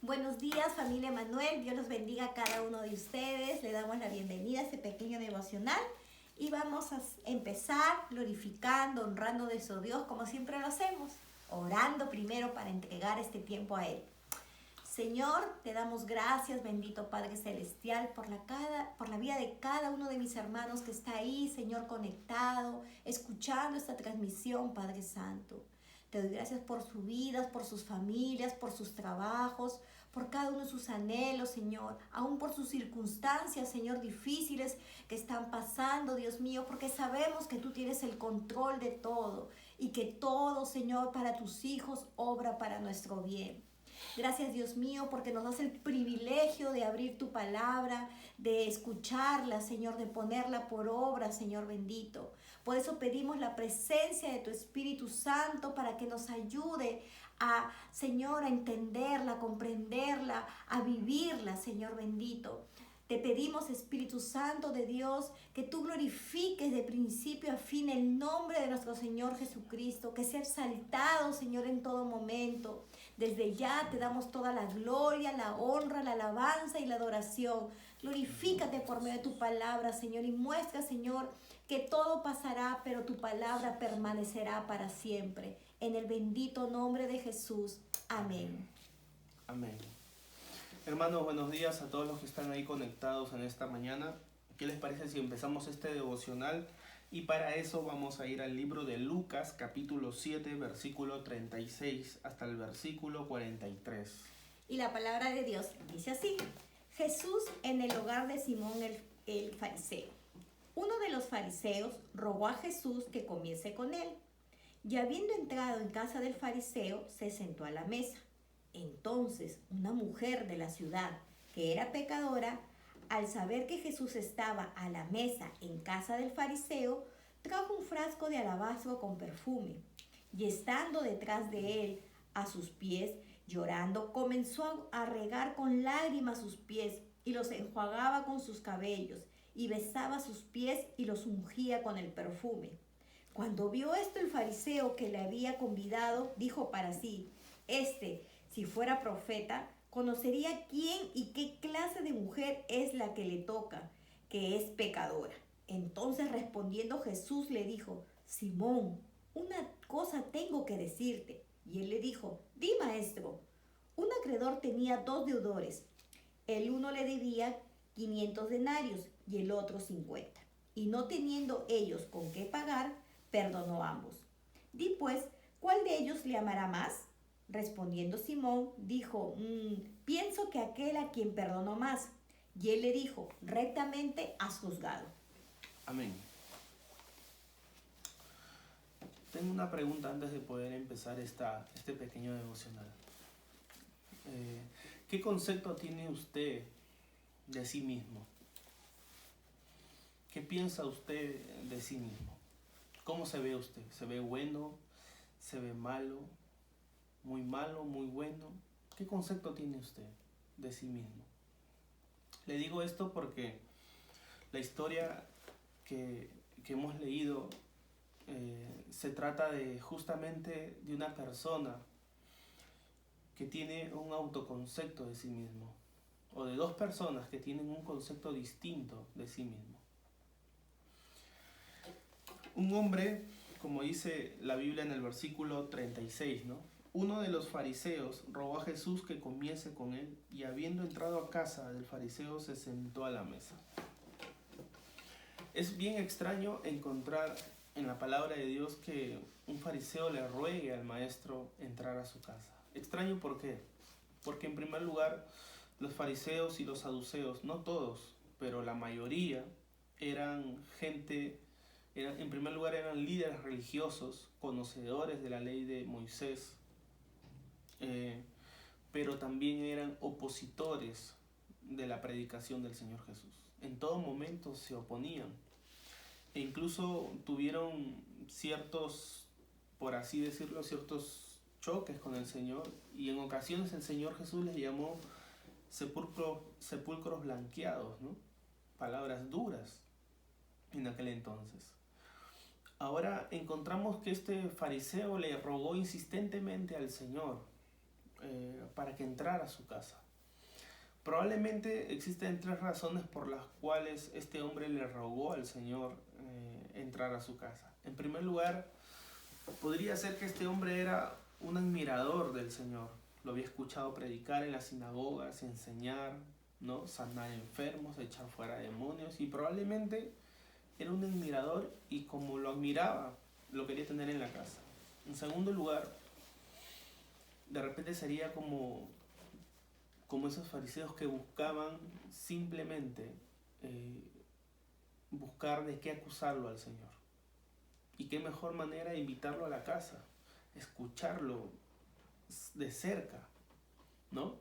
Buenos días, familia Emanuel. Dios los bendiga a cada uno de ustedes. Le damos la bienvenida a este pequeño devocional y vamos a empezar glorificando, honrando a nuestro Dios como siempre lo hacemos, orando primero para entregar este tiempo a Él. Señor, te damos gracias, bendito Padre Celestial, por la vida de cada uno de mis hermanos que está ahí, Señor, conectado, escuchando esta transmisión, Padre Santo. Te doy gracias por sus vidas, por sus familias, por sus trabajos, por cada uno de sus anhelos, Señor, aún por sus circunstancias, Señor, difíciles que están pasando, Dios mío, porque sabemos que tú tienes el control de todo y que todo, Señor, para tus hijos obra para nuestro bien. Gracias, Dios mío, porque nos das el privilegio de abrir tu palabra, de escucharla, Señor, de ponerla por obra, Señor bendito. Por eso pedimos la presencia de tu Espíritu Santo para que nos ayude a, Señor, a entenderla, a comprenderla, a vivirla, Señor bendito. Te pedimos, Espíritu Santo de Dios, que tú glorifiques de principio a fin el nombre de nuestro Señor Jesucristo, que sea exaltado, Señor, en todo momento. Desde ya te damos toda la gloria, la honra, la alabanza y la adoración. Glorifícate por medio de tu palabra, Señor, y muestra, Señor, que todo pasará, pero tu palabra permanecerá para siempre. En el bendito nombre de Jesús. Amén. Amén. Hermanos, buenos días a todos los que están ahí conectados en esta mañana. ¿Qué les parece si empezamos este devocional? Y para eso vamos a ir al libro de Lucas, capítulo 7, versículo 36 hasta el versículo 43. Y la palabra de Dios dice así: Jesús en el hogar de Simón el fariseo. Uno de los fariseos rogó a Jesús que comiese con él. Y habiendo entrado en casa del fariseo, se sentó a la mesa. Entonces una mujer de la ciudad, que era pecadora, al saber que Jesús estaba a la mesa en casa del fariseo, trajo un frasco de alabastro con perfume, y estando detrás de él, a sus pies, llorando, comenzó a regar con lágrimas sus pies, y los enjuagaba con sus cabellos, y besaba sus pies y los ungía con el perfume. Cuando vio esto el fariseo que le había convidado, dijo para sí: si fuera profeta, conocería quién y qué clase de mujer es la que le toca, que es pecadora. Entonces respondiendo Jesús le dijo: Simón, una cosa tengo que decirte. Y él le dijo: Di, maestro. Un acreedor tenía 2 deudores. El uno le debía 500 denarios y el otro 50. Y no teniendo ellos con qué pagar, perdonó a ambos. Di pues, ¿cuál de ellos le amará más? Respondiendo Simón, dijo: pienso que aquel a quien perdonó más. Y él le dijo: rectamente has juzgado. Amén. Tengo una pregunta antes de poder empezar este pequeño devocional. ¿Qué concepto tiene usted de sí mismo? ¿Qué piensa usted de sí mismo? ¿Cómo se ve usted? ¿Se ve bueno? ¿Se ve malo? ¿Muy malo? ¿Muy bueno? ¿Qué concepto tiene usted de sí mismo? Le digo esto porque la historia que hemos leído se trata justamente de una persona que tiene un autoconcepto de sí mismo, o de 2 personas que tienen un concepto distinto de sí mismo. Un hombre, como dice la Biblia en el versículo 36, ¿no? Uno de los fariseos rogó a Jesús que comiese con él, y habiendo entrado a casa del fariseo se sentó a la mesa. Es bien extraño encontrar en la palabra de Dios que un fariseo le ruegue al maestro entrar a su casa. Extraño, ¿por qué? Porque en primer lugar, los fariseos y los saduceos, no todos, pero la mayoría, en primer lugar eran líderes religiosos, conocedores de la ley de Moisés, pero también eran opositores de la predicación del Señor Jesús. En todo momento se oponían e incluso tuvieron ciertos, por así decirlo, ciertos choques con el Señor, y en ocasiones el Señor Jesús les llamó sepulcros blanqueados, ¿no? Palabras duras en aquel entonces. Ahora encontramos que este fariseo le rogó insistentemente al Señor para que entrara a su casa. Probablemente existen 3 razones por las cuales este hombre le rogó al Señor entrar a su casa. En primer lugar, podría ser que este hombre era un admirador del Señor. Lo había escuchado predicar en las sinagogas, enseñar, ¿no? Sanar enfermos, echar fuera demonios, y probablemente era un admirador y como lo admiraba, lo quería tener en la casa. En segundo lugar, de repente sería como esos fariseos que buscaban simplemente buscar de qué acusarlo al Señor. Y qué mejor manera de invitarlo a la casa, escucharlo de cerca, ¿no?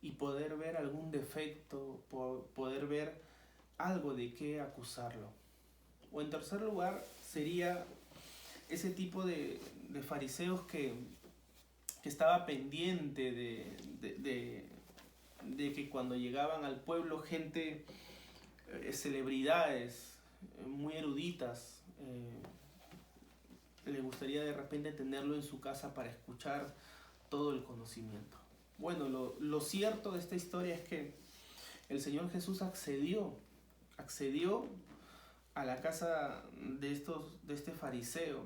Y poder ver algún defecto, poder ver algo de qué acusarlo. O en tercer lugar, sería ese tipo de fariseos que estaba pendiente de que cuando llegaban al pueblo gente, celebridades muy eruditas, le gustaría de repente tenerlo en su casa para escuchar todo el conocimiento. Bueno, lo cierto de esta historia es que el Señor Jesús accedió a la casa de este fariseo.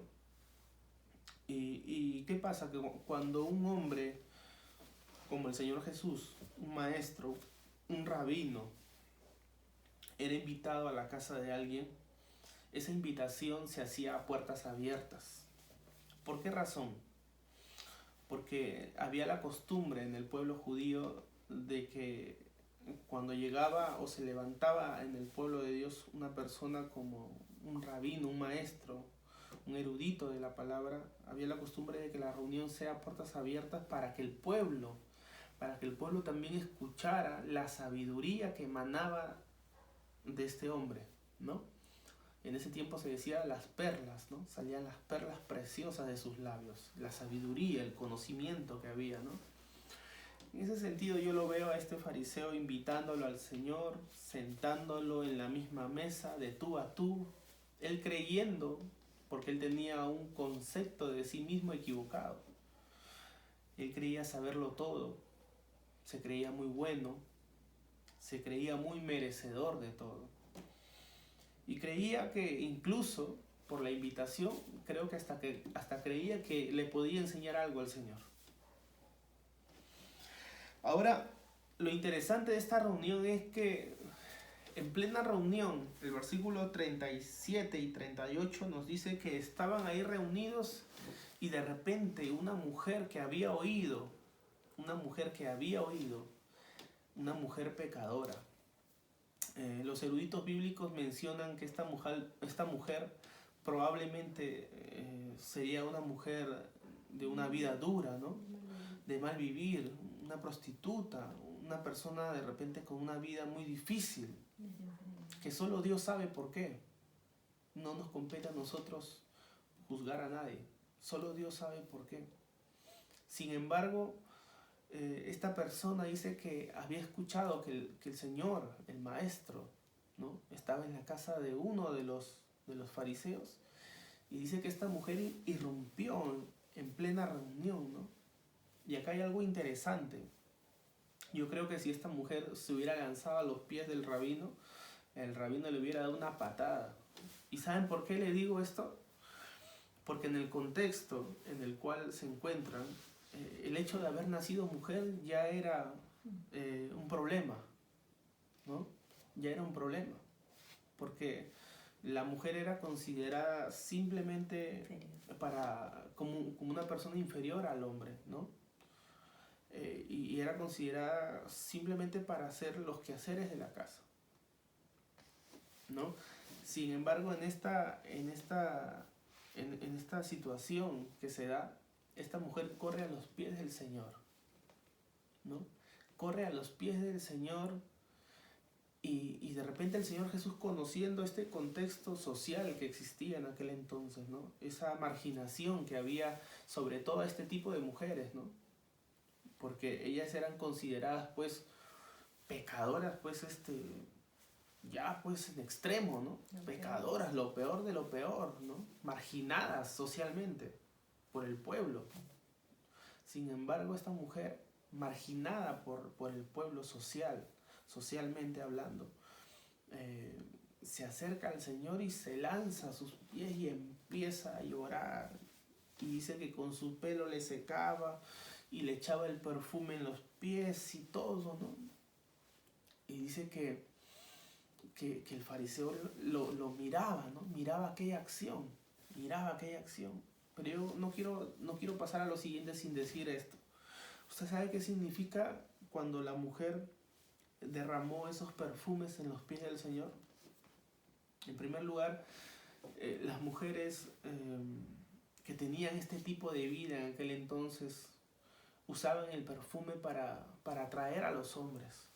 ¿Y qué pasa? Que cuando un hombre como el Señor Jesús, un maestro, un rabino, era invitado a la casa de alguien, esa invitación se hacía a puertas abiertas. ¿Por qué razón? Porque había la costumbre en el pueblo judío de que cuando llegaba o se levantaba en el pueblo de Dios una persona como un rabino, un maestro, un erudito de la palabra, había la costumbre de que la reunión sea a puertas abiertas para que el pueblo también escuchara la sabiduría que emanaba de este hombre, ¿no? En ese tiempo se decía las perlas, ¿no? Salían las perlas preciosas de sus labios, la sabiduría, el conocimiento que había, ¿no? En ese sentido yo lo veo a este fariseo invitándolo al Señor, sentándolo en la misma mesa de tú a tú, él creyendo, porque él tenía un concepto de sí mismo equivocado. Él creía saberlo todo, se creía muy bueno, se creía muy merecedor de todo. Y creía que incluso por la invitación, creo que hasta creía que le podía enseñar algo al Señor. Ahora, lo interesante de esta reunión es que en plena reunión, el versículo 37 y 38 nos dice que estaban ahí reunidos y de repente una mujer pecadora. Los eruditos bíblicos mencionan que esta mujer probablemente sería una mujer de una vida dura, ¿no? De mal vivir, una prostituta, una persona de repente con una vida muy difícil, que solo Dios sabe por qué. No nos compete a nosotros juzgar a nadie, solo Dios sabe por qué. Sin embargo, esta persona dice que había escuchado que el Señor, el maestro, ¿no? Estaba en la casa de uno de los fariseos, y dice que esta mujer irrumpió en plena reunión, ¿no? Y acá hay algo interesante. Yo creo que si esta mujer se hubiera lanzado a los pies del rabino, el rabino le hubiera dado una patada. ¿Y saben por qué le digo esto? Porque en el contexto en el cual se encuentran, el hecho de haber nacido mujer ya era un problema, ¿no? Ya era un problema, porque la mujer era considerada simplemente como una persona inferior al hombre, ¿no? Y era considerada simplemente para hacer los quehaceres de la casa, ¿no? Sin embargo, en esta situación que se da, esta mujer corre a los pies del Señor, ¿no? Corre a los pies del Señor y de repente el Señor Jesús, conociendo este contexto social que existía en aquel entonces, ¿no? Esa marginación que había sobre todo este tipo de mujeres, ¿no? Porque ellas eran consideradas pues pecadoras, pues ya pues en extremo, ¿no? Pecadoras, lo peor de lo peor, ¿no? Marginadas socialmente por el pueblo. Sin embargo, esta mujer marginada por el pueblo socialmente hablando. Se acerca al Señor y se lanza a sus pies y empieza a llorar. Y dice que con su pelo le secaba y le echaba el perfume en los pies y todo, ¿no? Y dice que el fariseo lo miraba, ¿no? Miraba aquella acción. Pero yo no quiero pasar a lo siguiente sin decir esto. ¿Usted sabe qué significa cuando la mujer derramó esos perfumes en los pies del Señor? En primer lugar, las mujeres que tenían este tipo de vida en aquel entonces usaban el perfume para atraer a los hombres.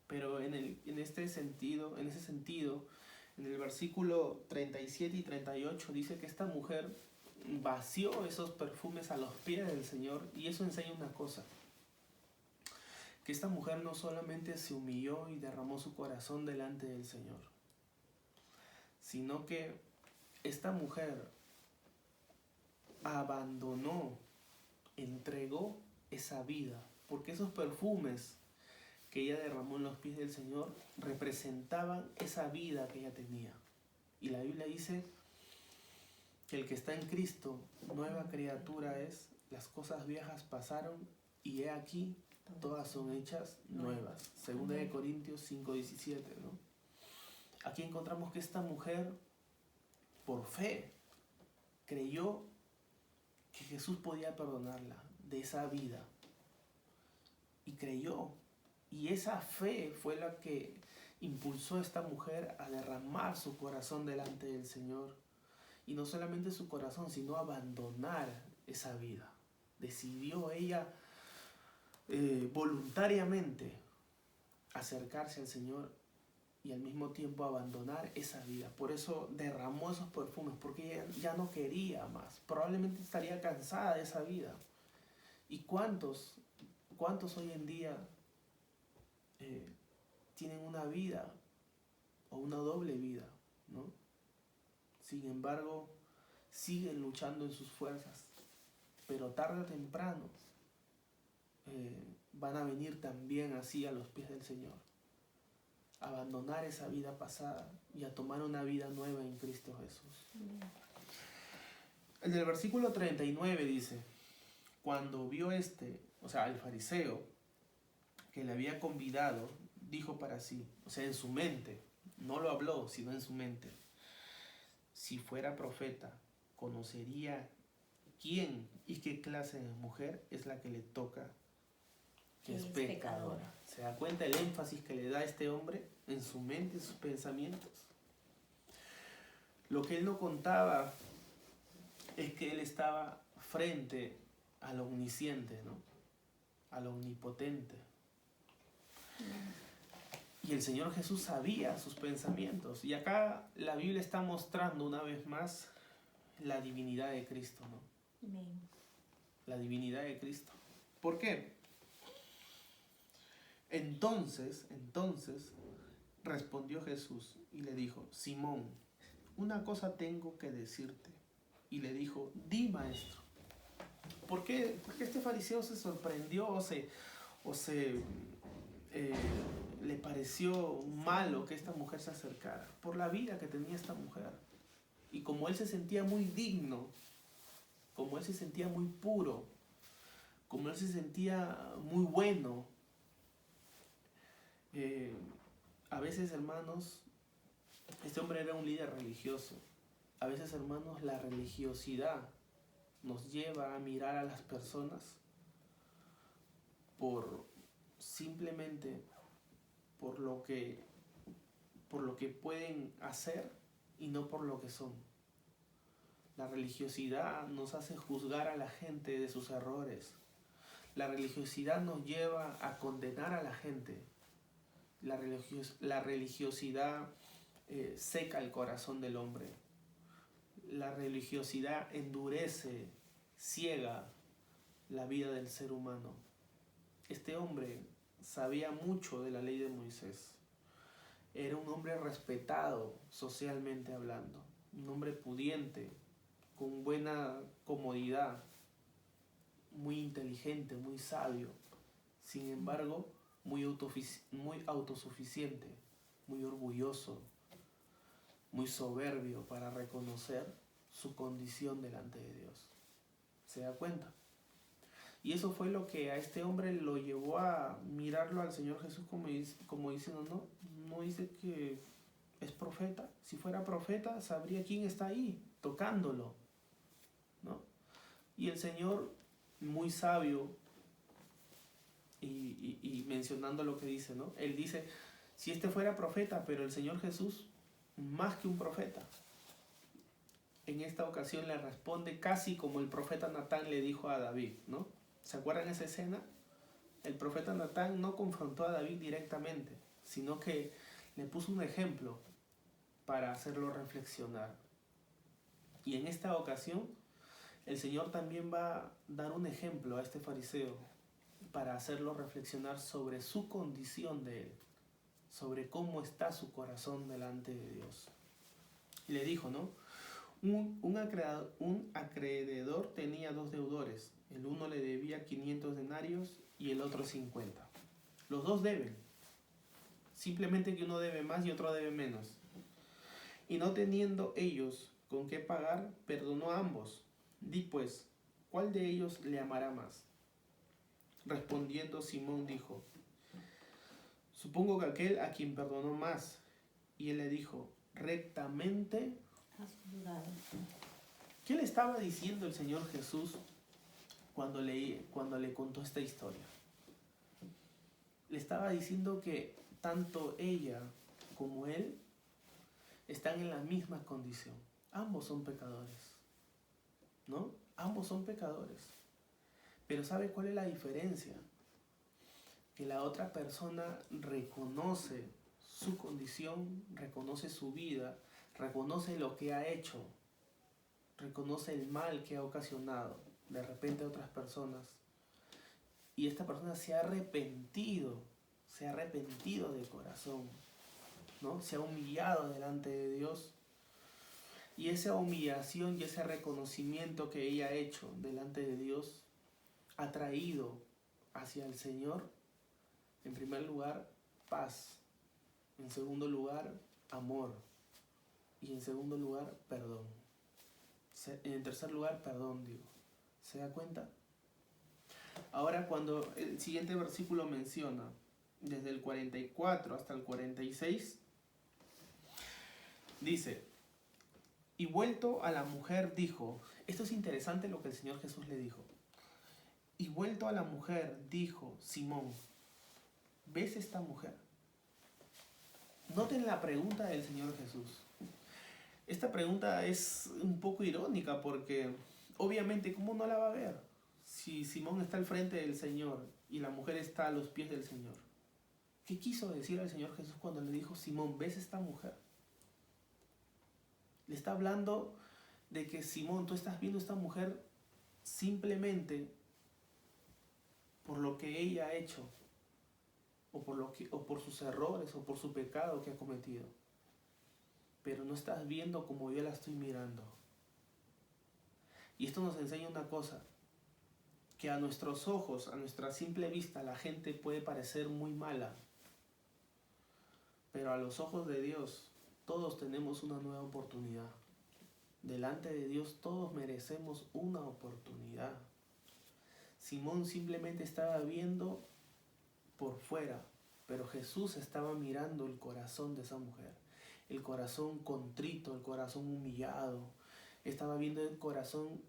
Pero en ese sentido, en el versículo 37 y 38 dice que esta mujer vació esos perfumes a los pies del Señor, y eso enseña una cosa: que esta mujer no solamente se humilló y derramó su corazón delante del Señor, sino que esta mujer abandonó, entregó esa vida, porque esos perfumes que ella derramó en los pies del Señor representaban esa vida que ella tenía. Y la Biblia dice que el que está en Cristo, nueva criatura es, las cosas viejas pasaron y he aquí, todas son hechas nuevas. Segunda de Corintios 5:17, ¿no? Aquí encontramos que esta mujer, por fe, creyó que Jesús podía perdonarla de esa vida. Y creyó. Y esa fe fue la que impulsó a esta mujer a derramar su corazón delante del Señor. Y no solamente su corazón, sino abandonar esa vida. Decidió ella voluntariamente acercarse al Señor y al mismo tiempo abandonar esa vida. Por eso derramó esos perfumes, porque ella ya no quería más. Probablemente estaría cansada de esa vida. ¿Y cuántos hoy en día tienen una vida o una doble vida, ¿no? Sin embargo, siguen luchando en sus fuerzas, pero tarde o temprano van a venir también así a los pies del Señor, a abandonar esa vida pasada y a tomar una vida nueva en Cristo Jesús. En el versículo 39 dice: cuando vio el fariseo, que le había convidado, dijo para sí, o sea, en su mente, no lo habló, sino en su mente: si fuera profeta, conocería quién y qué clase de mujer es la que le toca, que es pecadora. ¿Se da cuenta el énfasis que le da este hombre en su mente, en sus pensamientos? Lo que él no contaba es que él estaba frente al omnisciente, ¿no? Al omnipotente. Y el Señor Jesús sabía sus pensamientos. Y acá la Biblia está mostrando una vez más la divinidad de Cristo, ¿no? Amén. La divinidad de Cristo. ¿Por qué? Entonces respondió Jesús y le dijo: Simón, una cosa tengo que decirte. Y le dijo: di, maestro. ¿Por qué? Porque este fariseo se sorprendió o le pareció malo que esta mujer se acercara, por la vida que tenía esta mujer. Y como él se sentía muy digno, como él se sentía muy puro, como él se sentía muy bueno, a veces, hermanos, este hombre era un líder religioso. A veces, hermanos, la religiosidad nos lleva a mirar a las personas simplemente por lo que pueden hacer y no por lo que son. La religiosidad nos hace juzgar a la gente de sus errores. La religiosidad nos lleva a condenar a la gente. La religiosidad seca el corazón del hombre. La religiosidad endurece, ciega la vida del ser humano. Este hombre sabía mucho de la ley de Moisés. Era un hombre respetado socialmente hablando, un hombre pudiente, con buena comodidad, muy inteligente, muy sabio. Sin embargo, muy autosuficiente, muy orgulloso, muy soberbio para reconocer su condición delante de Dios. ¿Se da cuenta? Y eso fue lo que a este hombre lo llevó a mirarlo al Señor Jesús como diciendo, no dice que es profeta. Si fuera profeta, sabría quién está ahí, tocándolo, ¿no? Y el Señor, muy sabio, y mencionando lo que dice, ¿no? Él dice, si este fuera profeta, pero el Señor Jesús, más que un profeta, en esta ocasión le responde casi como el profeta Natán le dijo a David, ¿no? ¿Se acuerdan esa escena? El profeta Natán no confrontó a David directamente, sino que le puso un ejemplo para hacerlo reflexionar. Y en esta ocasión, el Señor también va a dar un ejemplo a este fariseo para hacerlo reflexionar sobre su condición de él, sobre cómo está su corazón delante de Dios. Y le dijo, ¿no? Un acreedor tenía 2 deudores. El uno le debía 500 denarios y el otro 50. Los dos deben. Simplemente que uno debe más y otro debe menos. Y no teniendo ellos con qué pagar, perdonó a ambos. Di pues, ¿cuál de ellos le amará más? Respondiendo Simón dijo, supongo que aquel a quien perdonó más. Y él le dijo, rectamente Has juzgado. ¿Qué le estaba diciendo el Señor Jesús cuando le contó esta historia? Le estaba diciendo que tanto ella como él están en la misma condición. Ambos son pecadores, ¿no? Ambos son pecadores. Pero ¿sabe cuál es la diferencia? Que la otra persona reconoce su condición, reconoce su vida, reconoce lo que ha hecho, reconoce el mal que ha ocasionado de repente a otras personas. Y esta persona se ha arrepentido de corazón, ¿no? Se ha humillado delante de Dios. Y esa humillación y ese reconocimiento que ella ha hecho delante de Dios ha traído hacia el Señor, en primer lugar, paz. En segundo lugar, amor. Y en segundo lugar, perdón. En tercer lugar, perdón, digo. ¿Se da cuenta? Ahora, cuando el siguiente versículo menciona, desde el 44 hasta el 46, dice, y vuelto a la mujer dijo, esto es interesante lo que el Señor Jesús le dijo, y vuelto a la mujer dijo Simón, ¿ves esta mujer? Noten la pregunta del Señor Jesús. Esta pregunta es un poco irónica porque obviamente ¿cómo no la va a ver? Si Simón está al frente del Señor y la mujer está a los pies del Señor. ¿Qué quiso decir al Señor Jesús cuando le dijo, Simón, ¿ves esta mujer? Le está hablando de que Simón, tú estás viendo esta mujer simplemente por lo que ella ha hecho, o por sus errores, o por su pecado que ha cometido. Pero no estás viendo como yo la estoy mirando. Y esto nos enseña una cosa, que a nuestros ojos, a nuestra simple vista, la gente puede parecer muy mala, pero a los ojos de Dios, todos tenemos una nueva oportunidad. Delante de Dios todos merecemos una oportunidad. Simón simplemente estaba viendo por fuera, pero Jesús estaba mirando el corazón de esa mujer. El corazón contrito, el corazón humillado. Estaba viendo el corazón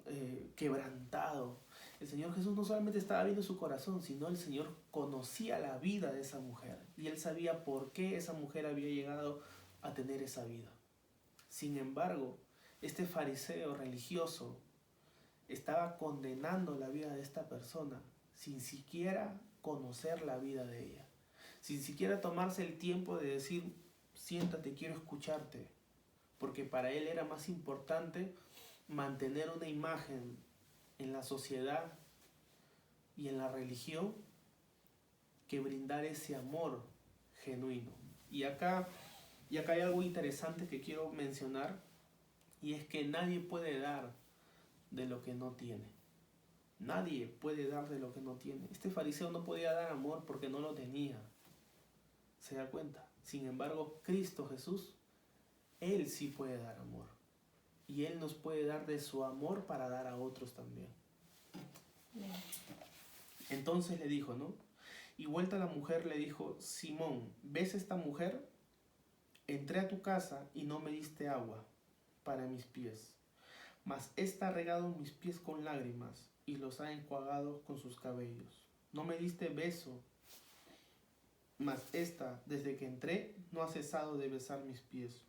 quebrantado. El Señor Jesús no solamente estaba viendo su corazón, sino el Señor conocía la vida de esa mujer. Y Él sabía por qué esa mujer había llegado a tener esa vida. Sin embargo, este fariseo religioso estaba condenando la vida de esta persona sin siquiera conocer la vida de ella. Sin siquiera tomarse el tiempo de decir, siéntate, quiero escucharte. Porque para él era más importante mantener una imagen en la sociedad y en la religión que brindar ese amor genuino. Y acá hay algo interesante que quiero mencionar, y es que nadie puede dar de lo que no tiene. Nadie puede dar de lo que no tiene. Este fariseo no podía dar amor porque no lo tenía. ¿Se da cuenta? Sin embargo, Cristo Jesús, Él sí puede dar amor. Y Él nos puede dar de su amor para dar a otros también. Entonces le dijo, ¿no? Y vuelta la mujer le dijo, Simón, ¿ves esta mujer? Entré a tu casa y no me diste agua para mis pies, mas ésta ha regado mis pies con lágrimas y los ha enjuagado con sus cabellos. No me diste beso, mas ésta, desde que entré, no ha cesado de besar mis pies.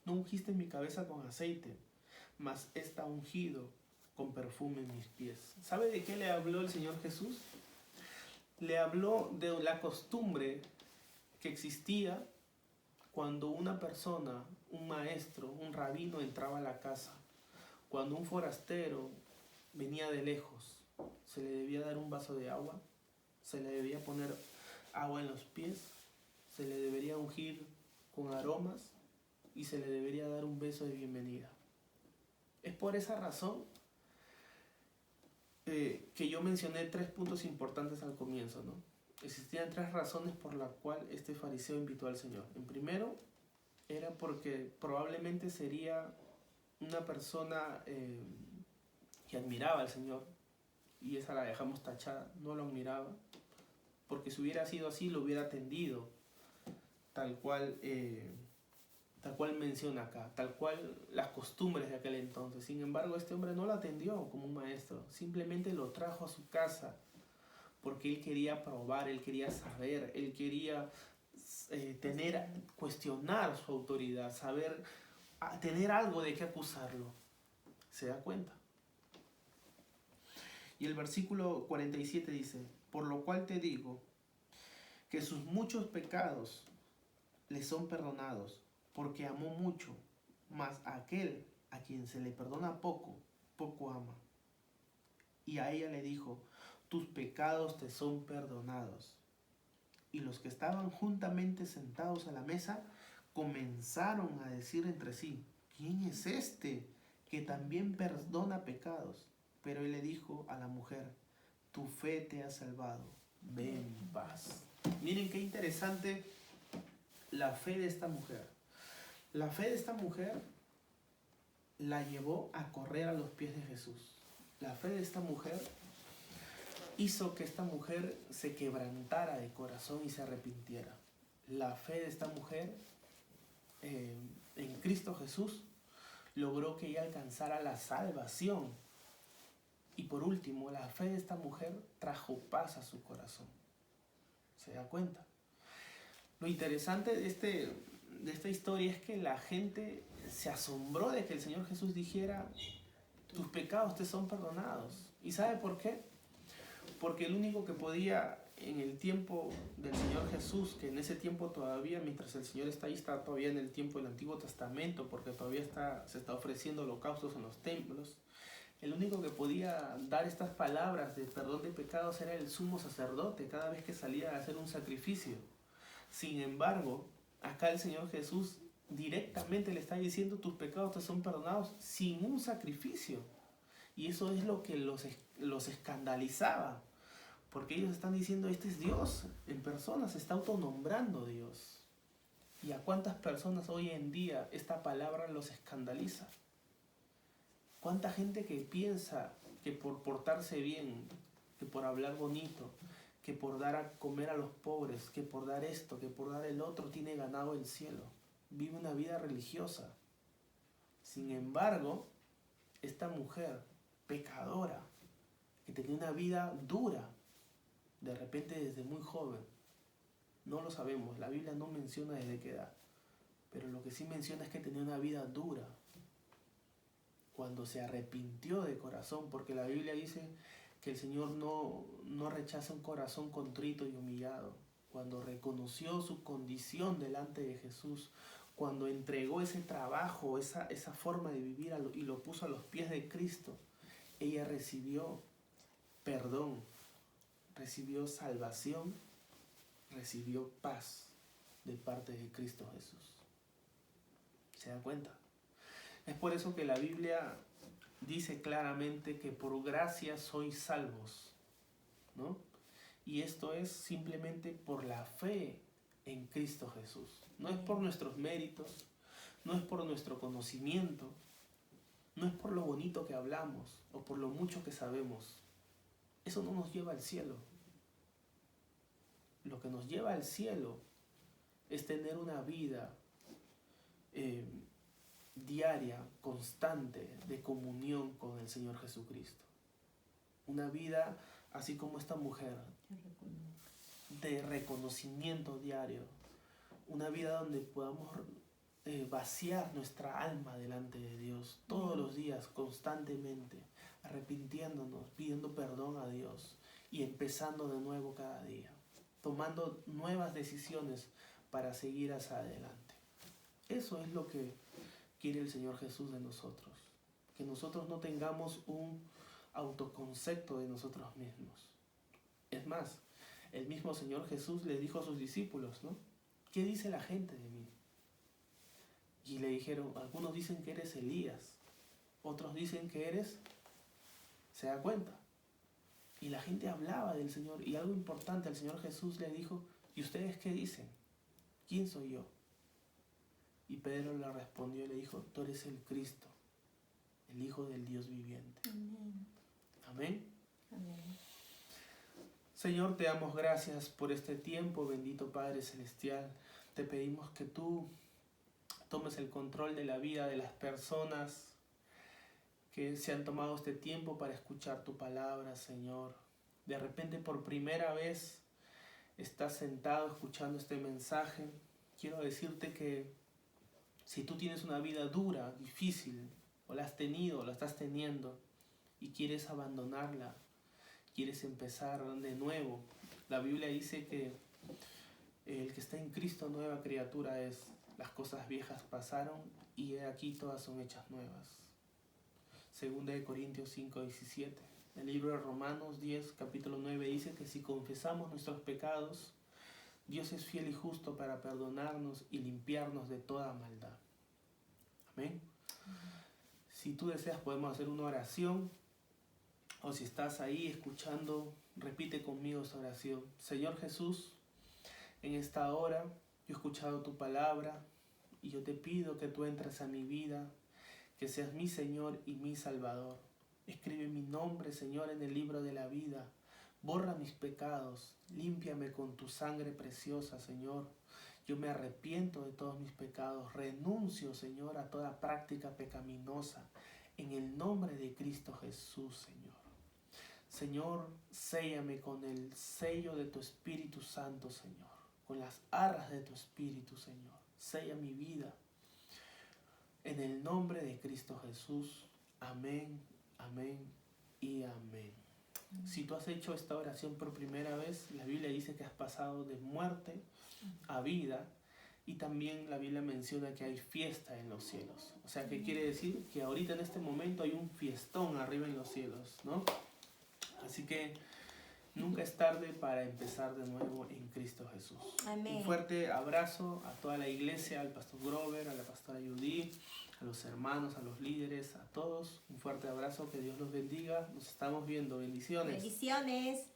No ungiste mi cabeza con aceite, mas ésta ha ungido con perfume mis pies. ¿Sabe de qué le habló el Señor Jesús? Le habló de la costumbre que existía cuando una persona, un maestro, un rabino entraba a la casa. Cuando un forastero venía de lejos, se le debía dar un vaso de agua, se le debía poner agua en los pies, se le debería ungir con aromas y se le debería dar un beso de bienvenida. Es por esa razón que yo mencioné 3 puntos importantes al comienzo, ¿no? Existían 3 razones por las cuales este fariseo invitó al Señor. En primero, era porque probablemente sería una persona que admiraba al Señor, y esa la dejamos tachada, no lo admiraba, porque si hubiera sido así lo hubiera atendido, tal cual menciona acá, tal cual las costumbres de aquel entonces. Sin embargo, este hombre no lo atendió como un maestro, simplemente lo trajo a su casa, porque él quería probar, él quería saber, él quería cuestionar su autoridad, saber, tener algo de qué acusarlo. ¿Se da cuenta? Y el versículo 47 dice, por lo cual te digo que sus muchos pecados le son perdonados, porque amó mucho, mas a aquel a quien se le perdona poco, poco ama. Y a ella le dijo, tus pecados te son perdonados. Y los que estaban juntamente sentados a la mesa comenzaron a decir entre sí, ¿quién es este que también perdona pecados? Pero él le dijo a la mujer, tu fe te ha salvado, ve en paz. Miren qué interesante la fe de esta mujer. La fe de esta mujer la llevó a correr a los pies de Jesús. La fe de esta mujer hizo que esta mujer se quebrantara de corazón y se arrepintiera. La fe de esta mujer en Cristo Jesús logró que ella alcanzara la salvación. Y por último, la fe de esta mujer trajo paz a su corazón. ¿Se da cuenta? Lo interesante de esta historia es que la gente se asombró de que el Señor Jesús dijera, tus pecados te son perdonados. ¿Y sabe por qué? Porque el único que podía en el tiempo del Señor Jesús, que en ese tiempo todavía, mientras el Señor está ahí, está todavía en el tiempo del Antiguo Testamento, porque todavía se está ofreciendo holocaustos en los templos, el único que podía dar estas palabras de perdón de pecados era el sumo sacerdote cada vez que salía a hacer un sacrificio. Sin embargo, acá el Señor Jesús directamente le está diciendo tus pecados te son perdonados sin un sacrificio. Y eso es lo que los escandalizaba, porque ellos están diciendo, este es Dios en persona, se está autonombrando Dios. ¿Y a cuántas personas hoy en día esta palabra los escandaliza? ¿Cuánta gente que piensa que por portarse bien, que por hablar bonito, que por dar a comer a los pobres, que por dar esto, que por dar el otro, tiene ganado el cielo? Vive una vida religiosa. Sin embargo, esta mujer pecadora, que tenía una vida dura, de repente desde muy joven, no lo sabemos, la Biblia no menciona desde qué edad, pero lo que sí menciona es que tenía una vida dura, cuando se arrepintió de corazón, porque la Biblia dice que el Señor no rechaza un corazón contrito y humillado. Cuando reconoció su condición delante de Jesús, cuando entregó ese trabajo, esa forma de vivir y lo puso a los pies de Cristo, ella recibió perdón, recibió salvación, recibió paz de parte de Cristo Jesús. ¿Se da cuenta? Es por eso que la Biblia dice claramente que por gracia sois salvos, ¿no? Y esto es simplemente por la fe en Cristo Jesús. No es por nuestros méritos, no es por nuestro conocimiento, no es por lo bonito que hablamos o por lo mucho que sabemos. Eso no nos lleva al cielo. Lo que nos lleva al cielo es tener una vida diaria, constante, de comunión con el Señor Jesucristo. Una vida así como esta mujer, de reconocimiento diario. Una vida donde podamos vaciar nuestra alma delante de Dios todos los días, constantemente, arrepintiéndonos, pidiendo perdón a Dios y empezando de nuevo cada día, tomando nuevas decisiones para seguir hacia adelante. Eso es lo que quiere el Señor Jesús de nosotros, que nosotros no tengamos un autoconcepto de nosotros mismos. Es más, el mismo Señor Jesús le dijo a sus discípulos, ¿no? ¿Qué dice la gente de mí? Y le dijeron, algunos dicen que eres Elías, otros dicen que eres, se da cuenta. Y la gente hablaba del Señor, y algo importante, el Señor Jesús le dijo, ¿y ustedes qué dicen? ¿Quién soy yo? Y Pedro le respondió y le dijo, tú eres el Cristo, el Hijo del Dios viviente. Amén. Amén. Amén. Señor, te damos gracias por este tiempo, bendito Padre Celestial. Te pedimos que tú tomes el control de la vida de las personas que se han tomado este tiempo para escuchar tu palabra, Señor. De repente, por primera vez, estás sentado escuchando este mensaje. Quiero decirte que si tú tienes una vida dura, difícil, o la has tenido, o la estás teniendo, y quieres abandonarla, quieres empezar de nuevo, la Biblia dice que el que está en Cristo nueva criatura es. Las cosas viejas pasaron y he aquí todas son hechas nuevas. 2 Corintios 5:17. El libro de Romanos 10, capítulo 9 dice que si confesamos nuestros pecados, Dios es fiel y justo para perdonarnos y limpiarnos de toda maldad. Amén. Si tú deseas podemos hacer una oración, o si estás ahí escuchando, repite conmigo esta oración. Señor Jesús, en esta hora yo he escuchado tu palabra y yo te pido que tú entres a mi vida, que seas mi Señor y mi Salvador. Escribe mi nombre, Señor, en el libro de la vida. Borra mis pecados, límpiame con tu sangre preciosa, Señor. Yo me arrepiento de todos mis pecados, renuncio, Señor, a toda práctica pecaminosa, en el nombre de Cristo Jesús, Señor. Señor, séllame con el sello de tu Espíritu Santo, Señor, con las arras de tu Espíritu, Señor. Sella mi vida. En el nombre de Cristo Jesús. Amén, amén y amén. Si tú has hecho esta oración por primera vez, la Biblia dice que has pasado de muerte a vida, y también la Biblia menciona que hay fiesta en los cielos. O sea, que quiere decir que ahorita en este momento hay un fiestón arriba en los cielos, ¿no? Así que nunca es tarde para empezar de nuevo en Cristo Jesús. Amén. Un fuerte abrazo a toda la iglesia, al pastor Grover, a la pastora Judy, a los hermanos, a los líderes, a todos. Un fuerte abrazo, que Dios los bendiga. Nos estamos viendo. Bendiciones. Bendiciones.